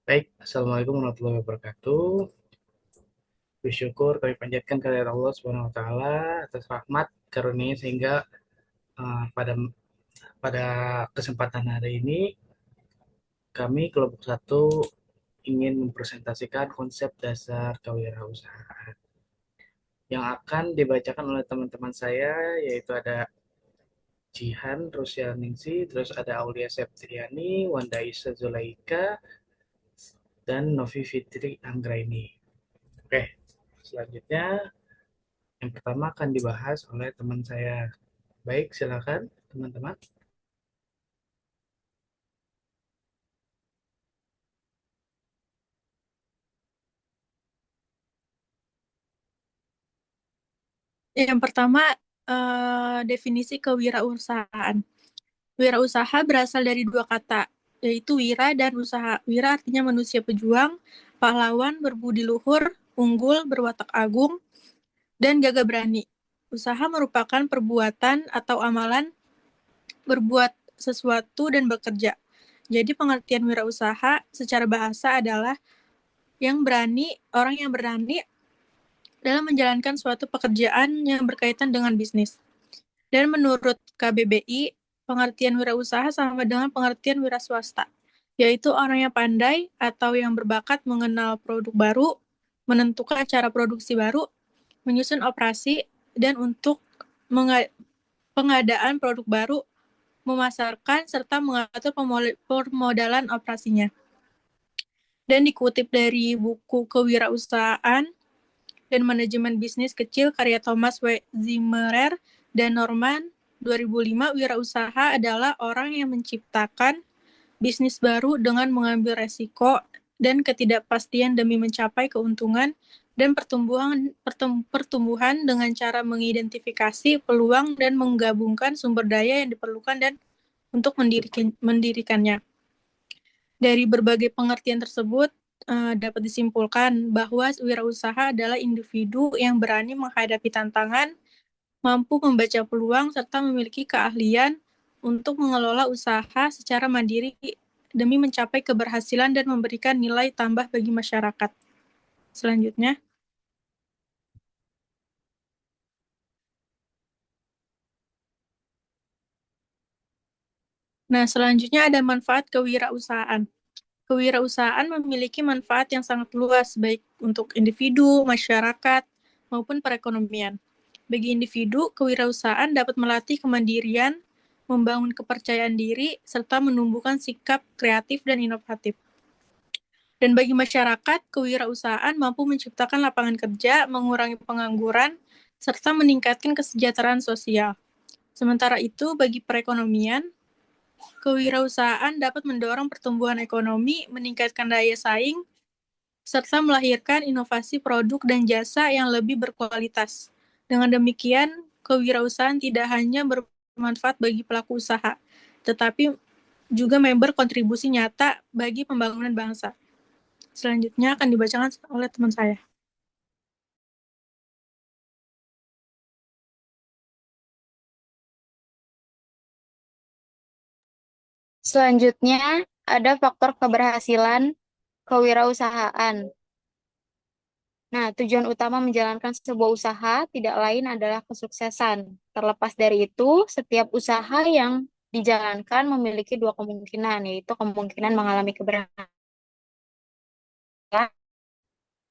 Baik, Assalamualaikum warahmatullahi wabarakatuh. Bersyukur kami panjatkan kehadirat Allah Subhanahu wa taala atas rahmat karunia sehingga pada kesempatan hari ini kami kelompok satu ingin mempresentasikan konsep dasar kewirausahaan yang akan dibacakan oleh teman-teman saya, yaitu ada Jihan Rusyaningsi, terus ada Aulia Septriani, Wanda Isa Zulaika, dan Novi Fitri Anggraini. Oke, selanjutnya yang pertama akan dibahas oleh teman saya. Baik, silakan teman-teman. Yang pertama, definisi kewirausahaan. Wirausaha berasal dari dua kata, yaitu wira dan usaha. Wira artinya manusia pejuang, pahlawan, berbudi luhur, unggul, berwatak agung, dan gagah berani. Usaha merupakan perbuatan atau amalan berbuat sesuatu dan bekerja. Jadi pengertian wirausaha secara bahasa adalah orang yang berani dalam menjalankan suatu pekerjaan yang berkaitan dengan bisnis. Dan menurut KBBI, pengertian wirausaha sama dengan pengertian wira swasta, yaitu orang yang pandai atau yang berbakat mengenal produk baru, menentukan cara produksi baru, menyusun operasi, dan untuk pengadaan produk baru, memasarkan, serta mengatur permodalan operasinya. Dan dikutip dari buku Kewirausahaan dan Manajemen Bisnis Kecil karya Thomas W. Zimmerer dan Norman 2005, wirausaha adalah orang yang menciptakan bisnis baru dengan mengambil resiko dan ketidakpastian demi mencapai keuntungan dan pertumbuhan dengan cara mengidentifikasi peluang dan menggabungkan sumber daya yang diperlukan dan untuk mendirikannya. Dari berbagai pengertian tersebut, dapat disimpulkan bahwa wirausaha adalah individu yang berani menghadapi tantangan, mampu membaca peluang, serta memiliki keahlian untuk mengelola usaha secara mandiri demi mencapai keberhasilan dan memberikan nilai tambah bagi masyarakat. Selanjutnya, selanjutnya ada manfaat kewirausahaan. Kewirausahaan memiliki manfaat yang sangat luas, baik untuk individu, masyarakat, maupun perekonomian. Bagi individu, kewirausahaan dapat melatih kemandirian, membangun kepercayaan diri, serta menumbuhkan sikap kreatif dan inovatif. Dan bagi masyarakat, kewirausahaan mampu menciptakan lapangan kerja, mengurangi pengangguran, serta meningkatkan kesejahteraan sosial. Sementara itu, bagi perekonomian, kewirausahaan dapat mendorong pertumbuhan ekonomi, meningkatkan daya saing, serta melahirkan inovasi produk dan jasa yang lebih berkualitas. Dengan demikian, kewirausahaan tidak hanya bermanfaat bagi pelaku usaha, tetapi juga berkontribusi nyata bagi pembangunan bangsa. Selanjutnya akan dibacakan oleh teman saya. Selanjutnya, ada faktor keberhasilan kewirausahaan. Nah, tujuan utama menjalankan sebuah usaha tidak lain adalah kesuksesan. Terlepas dari itu, setiap usaha yang dijalankan memiliki dua kemungkinan, yaitu kemungkinan mengalami keberhasilan.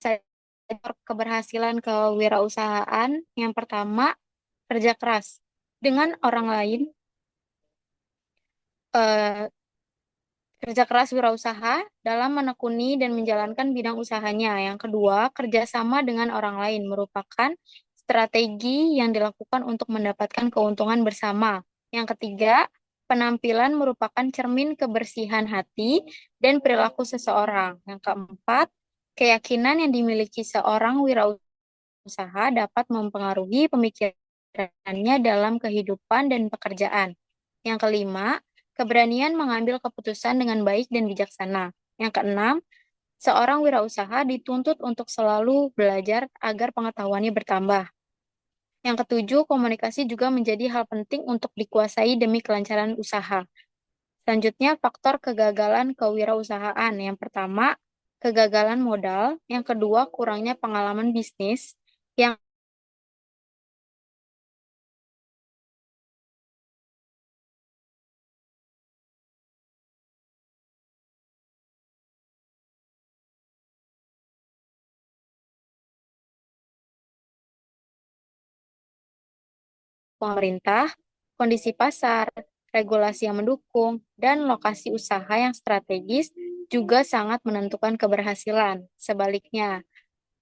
Sektor keberhasilan kewirausahaan yang pertama, kerja keras. Dengan orang lain, eh, kerja keras wirausaha dalam menekuni dan menjalankan bidang usahanya. Yang kedua, kerjasama dengan orang lain merupakan strategi yang dilakukan untuk mendapatkan keuntungan bersama. Yang ketiga, penampilan merupakan cermin kebersihan hati dan perilaku seseorang. Yang keempat, keyakinan yang dimiliki seorang wirausaha dapat mempengaruhi pemikirannya dalam kehidupan dan pekerjaan. Yang kelima, keberanian mengambil keputusan dengan baik dan bijaksana. Yang keenam, seorang wirausaha dituntut untuk selalu belajar agar pengetahuannya bertambah. Yang ketujuh, komunikasi juga menjadi hal penting untuk dikuasai demi kelancaran usaha. Selanjutnya, faktor kegagalan kewirausahaan. Yang pertama, kegagalan modal. Yang kedua, kurangnya pengalaman bisnis. Yang pemerintah, kondisi pasar, regulasi yang mendukung, dan lokasi usaha yang strategis juga sangat menentukan keberhasilan. Sebaliknya,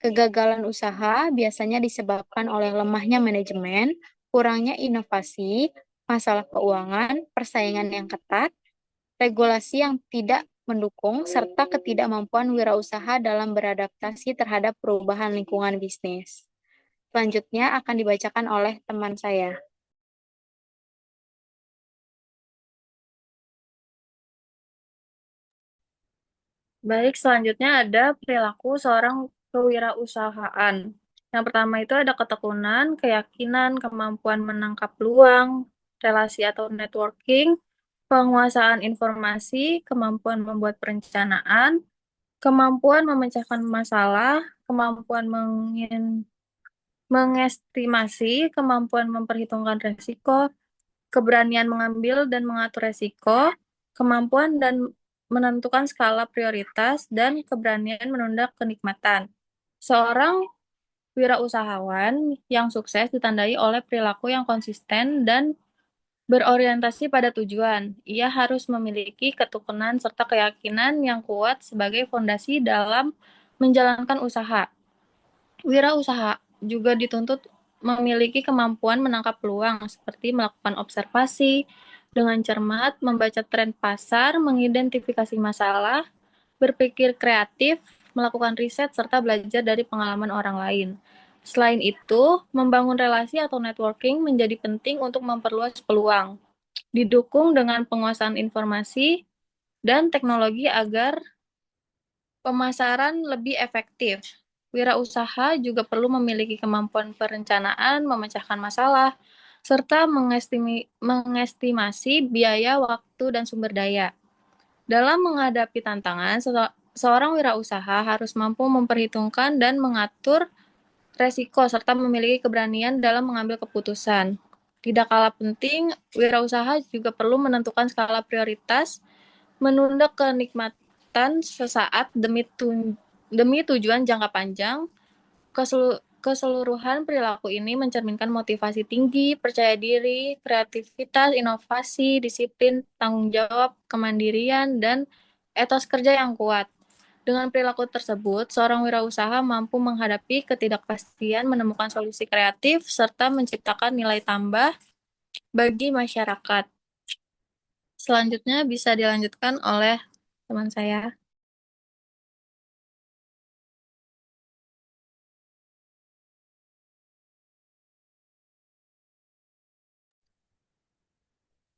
kegagalan usaha biasanya disebabkan oleh lemahnya manajemen, kurangnya inovasi, masalah keuangan, persaingan yang ketat, regulasi yang tidak mendukung, serta ketidakmampuan wirausaha dalam beradaptasi terhadap perubahan lingkungan bisnis. Selanjutnya akan dibacakan oleh teman saya. Baik, selanjutnya ada perilaku seorang kewirausahaan. Yang pertama itu ada ketekunan, keyakinan, kemampuan menangkap peluang, relasi atau networking, penguasaan informasi, kemampuan membuat perencanaan, kemampuan memecahkan masalah, kemampuan mengestimasi, kemampuan memperhitungkan resiko, keberanian mengambil dan mengatur resiko, kemampuan dan menentukan skala prioritas, dan keberanian menunda kenikmatan. Seorang wirausahawan yang sukses ditandai oleh perilaku yang konsisten dan berorientasi pada tujuan. Ia harus memiliki ketekunan serta keyakinan yang kuat sebagai fondasi dalam menjalankan usaha. Wirausaha juga dituntut memiliki kemampuan menangkap peluang, seperti melakukan observasi dengan cermat, membaca tren pasar, mengidentifikasi masalah, berpikir kreatif, melakukan riset, serta belajar dari pengalaman orang lain. Selain itu, membangun relasi atau networking menjadi penting untuk memperluas peluang, didukung dengan penguasaan informasi dan teknologi agar pemasaran lebih efektif. Wirausaha juga perlu memiliki kemampuan perencanaan, memecahkan masalah, serta mengestimasi biaya, waktu, dan sumber daya. Dalam menghadapi tantangan, seorang wirausaha harus mampu memperhitungkan dan mengatur resiko serta memiliki keberanian dalam mengambil keputusan. Tidak kalah penting, wirausaha juga perlu menentukan skala prioritas, menunda kenikmatan sesaat demi tujuan jangka panjang. Keseluruhan perilaku ini mencerminkan motivasi tinggi, percaya diri, kreativitas, inovasi, disiplin, tanggung jawab, kemandirian, dan etos kerja yang kuat. Dengan perilaku tersebut, seorang wirausaha mampu menghadapi ketidakpastian, menemukan solusi kreatif, serta menciptakan nilai tambah bagi masyarakat. Selanjutnya bisa dilanjutkan oleh teman saya.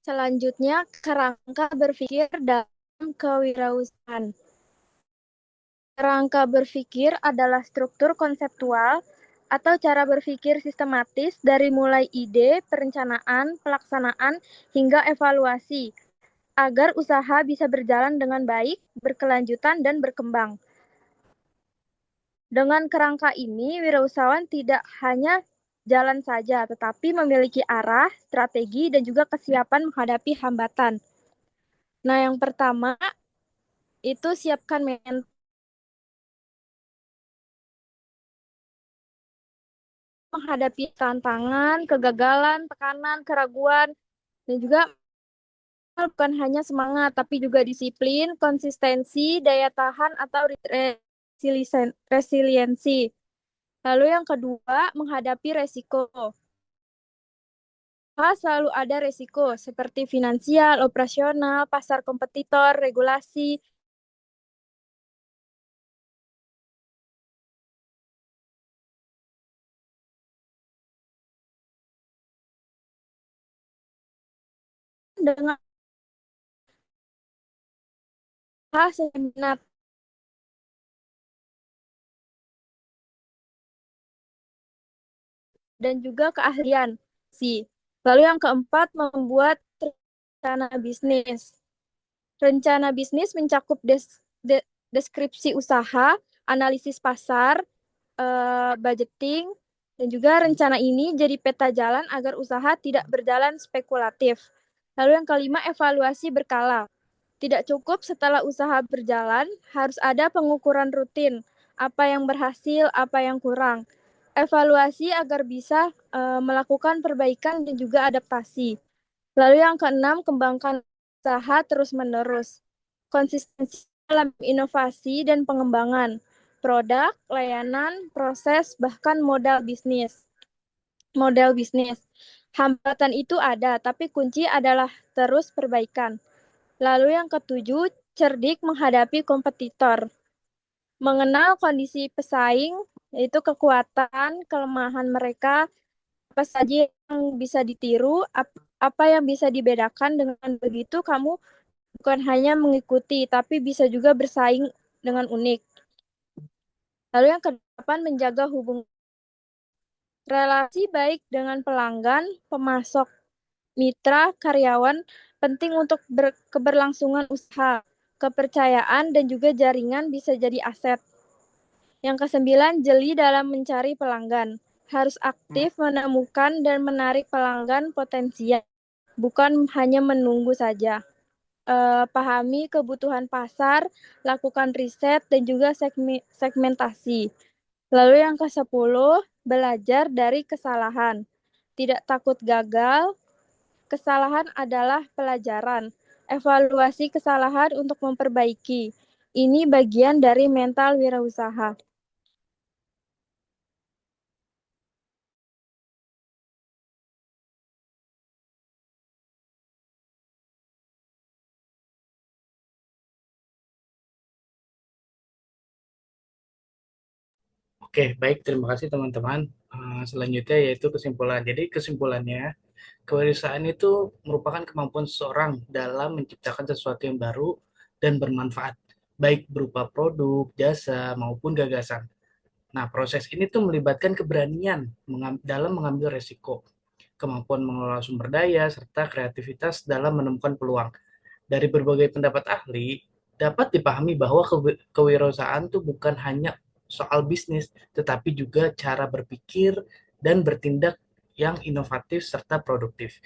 Selanjutnya, kerangka berpikir dalam kewirausahaan. Kerangka berpikir adalah struktur konseptual atau cara berpikir sistematis dari mulai ide, perencanaan, pelaksanaan, hingga evaluasi, agar usaha bisa berjalan dengan baik, berkelanjutan, dan berkembang. Dengan kerangka ini, wirausahawan tidak hanya jalan saja, tetapi memiliki arah, strategi, dan juga kesiapan menghadapi hambatan. Nah, yang pertama itu siapkan mental menghadapi tantangan, kegagalan, tekanan, keraguan, dan juga bukan hanya semangat, tapi juga disiplin, konsistensi, daya tahan, atau resiliensi. Lalu yang kedua, menghadapi resiko. Selalu ada resiko seperti finansial, operasional, pasar kompetitor, regulasi, dengan seminar dan juga keahlian. Lalu yang keempat, membuat rencana bisnis. Rencana bisnis mencakup deskripsi usaha, analisis pasar, budgeting, dan juga rencana ini jadi peta jalan agar usaha tidak berjalan spekulatif. Lalu yang kelima, evaluasi berkala. Tidak cukup setelah usaha berjalan, harus ada pengukuran rutin, apa yang berhasil, apa yang kurang. Evaluasi agar bisa melakukan perbaikan dan juga adaptasi. Lalu yang keenam, kembangkan usaha terus-menerus. Konsistensi dalam inovasi dan pengembangan produk, layanan, proses, bahkan model bisnis. Hambatan itu ada, tapi kunci adalah terus perbaikan. Lalu yang ketujuh, cerdik menghadapi kompetitor. Mengenal kondisi pesaing, yaitu kekuatan, kelemahan mereka, apa saja yang bisa ditiru, apa yang bisa dibedakan. Dengan begitu kamu bukan hanya mengikuti, tapi bisa juga bersaing dengan unik. Lalu yang kedelapan, menjaga hubungan relasi baik dengan pelanggan, pemasok, mitra, karyawan, penting untuk keberlangsungan usaha. Kepercayaan dan juga jaringan bisa jadi aset. Yang kesembilan, jeli dalam mencari pelanggan. Harus aktif menemukan dan menarik pelanggan potensial, bukan hanya menunggu saja. Pahami kebutuhan pasar, lakukan riset, dan juga segmentasi. Lalu yang ke-10, belajar dari kesalahan. Tidak takut gagal, kesalahan adalah pelajaran. Evaluasi kesalahan untuk memperbaiki. Ini bagian dari mental wirausaha. Oke, baik. Terima kasih teman-teman. Selanjutnya yaitu kesimpulan. Jadi kesimpulannya, kewirausahaan itu merupakan kemampuan seseorang dalam menciptakan sesuatu yang baru dan bermanfaat, baik berupa produk, jasa, maupun gagasan. Nah, proses ini tuh melibatkan keberanian dalam mengambil resiko, kemampuan mengelola sumber daya, serta kreativitas dalam menemukan peluang. Dari berbagai pendapat ahli, dapat dipahami bahwa kewirausahaan itu bukan hanya soal bisnis, tetapi juga cara berpikir dan bertindak yang inovatif serta produktif.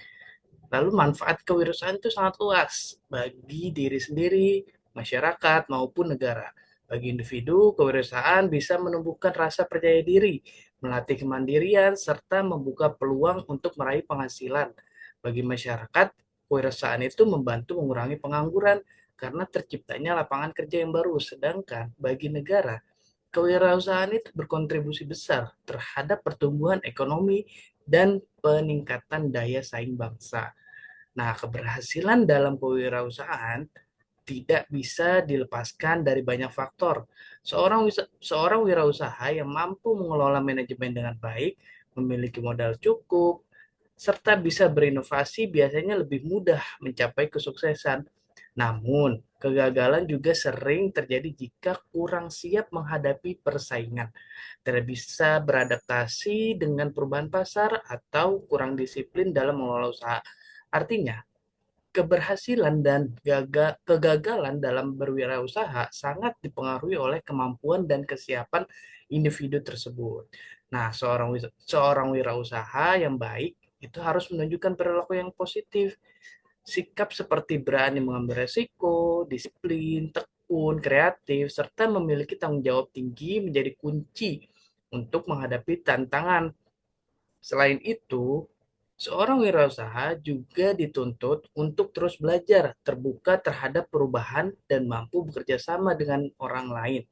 Lalu manfaat kewirausahaan itu sangat luas bagi diri sendiri, masyarakat, maupun negara. Bagi individu, kewirausahaan bisa menumbuhkan rasa percaya diri, melatih kemandirian, serta membuka peluang untuk meraih penghasilan. Bagi masyarakat, kewirausahaan itu membantu mengurangi pengangguran karena terciptanya lapangan kerja yang baru. Sedangkan bagi negara, kewirausahaan itu berkontribusi besar terhadap pertumbuhan ekonomi dan peningkatan daya saing bangsa. Nah, keberhasilan dalam kewirausahaan tidak bisa dilepaskan dari banyak faktor. Seorang wirausaha yang mampu mengelola manajemen dengan baik, memiliki modal cukup, serta bisa berinovasi biasanya lebih mudah mencapai kesuksesan. Namun, kegagalan juga sering terjadi jika kurang siap menghadapi persaingan, tidak bisa beradaptasi dengan perubahan pasar, atau kurang disiplin dalam mengelola usaha. Artinya, keberhasilan dan kegagalan dalam berwirausaha sangat dipengaruhi oleh kemampuan dan kesiapan individu tersebut. Nah, seorang wirausaha yang baik itu harus menunjukkan perilaku yang positif, sikap seperti berani mengambil resiko, disiplin, tekun, kreatif, serta memiliki tanggung jawab tinggi menjadi kunci untuk menghadapi tantangan. Selain itu, seorang wirausaha juga dituntut untuk terus belajar, terbuka terhadap perubahan, dan mampu bekerja sama dengan orang lain.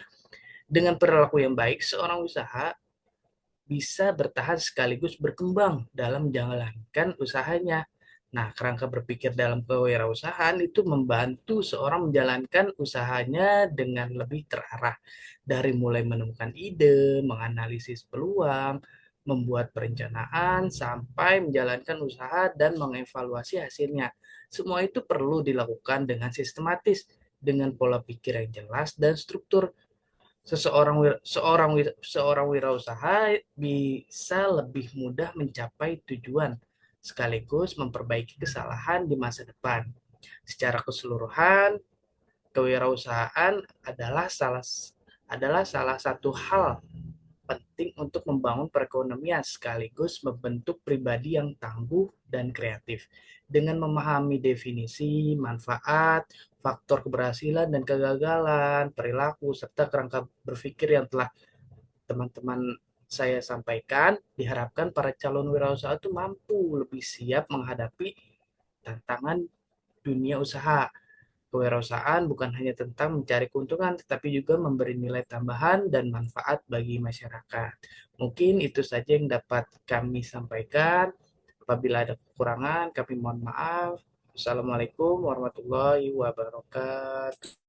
Dengan perilaku yang baik, seorang usaha bisa bertahan sekaligus berkembang dalam menjalankan usahanya. Nah, kerangka berpikir dalam kewirausahaan itu membantu seorang menjalankan usahanya dengan lebih terarah, dari mulai menemukan ide, menganalisis peluang, membuat perencanaan, sampai menjalankan usaha dan mengevaluasi hasilnya. Semua itu perlu dilakukan dengan sistematis, dengan pola pikir yang jelas dan struktur. Seorang wirausaha bisa lebih mudah mencapai tujuan sekaligus memperbaiki kesalahan di masa depan. Secara keseluruhan, kewirausahaan adalah salah satu hal penting untuk membangun perekonomian sekaligus membentuk pribadi yang tangguh dan kreatif. Dengan memahami definisi, manfaat, faktor keberhasilan dan kegagalan, perilaku, serta kerangka berpikir yang telah teman-teman saya sampaikan, diharapkan para calon wirausaha itu mampu lebih siap menghadapi tantangan dunia usaha. Kewirausahaan bukan hanya tentang mencari keuntungan, tetapi juga memberi nilai tambahan dan manfaat bagi masyarakat. Mungkin itu saja yang dapat kami sampaikan. Apabila ada kekurangan, kami mohon maaf. Assalamualaikum warahmatullahi wabarakatuh.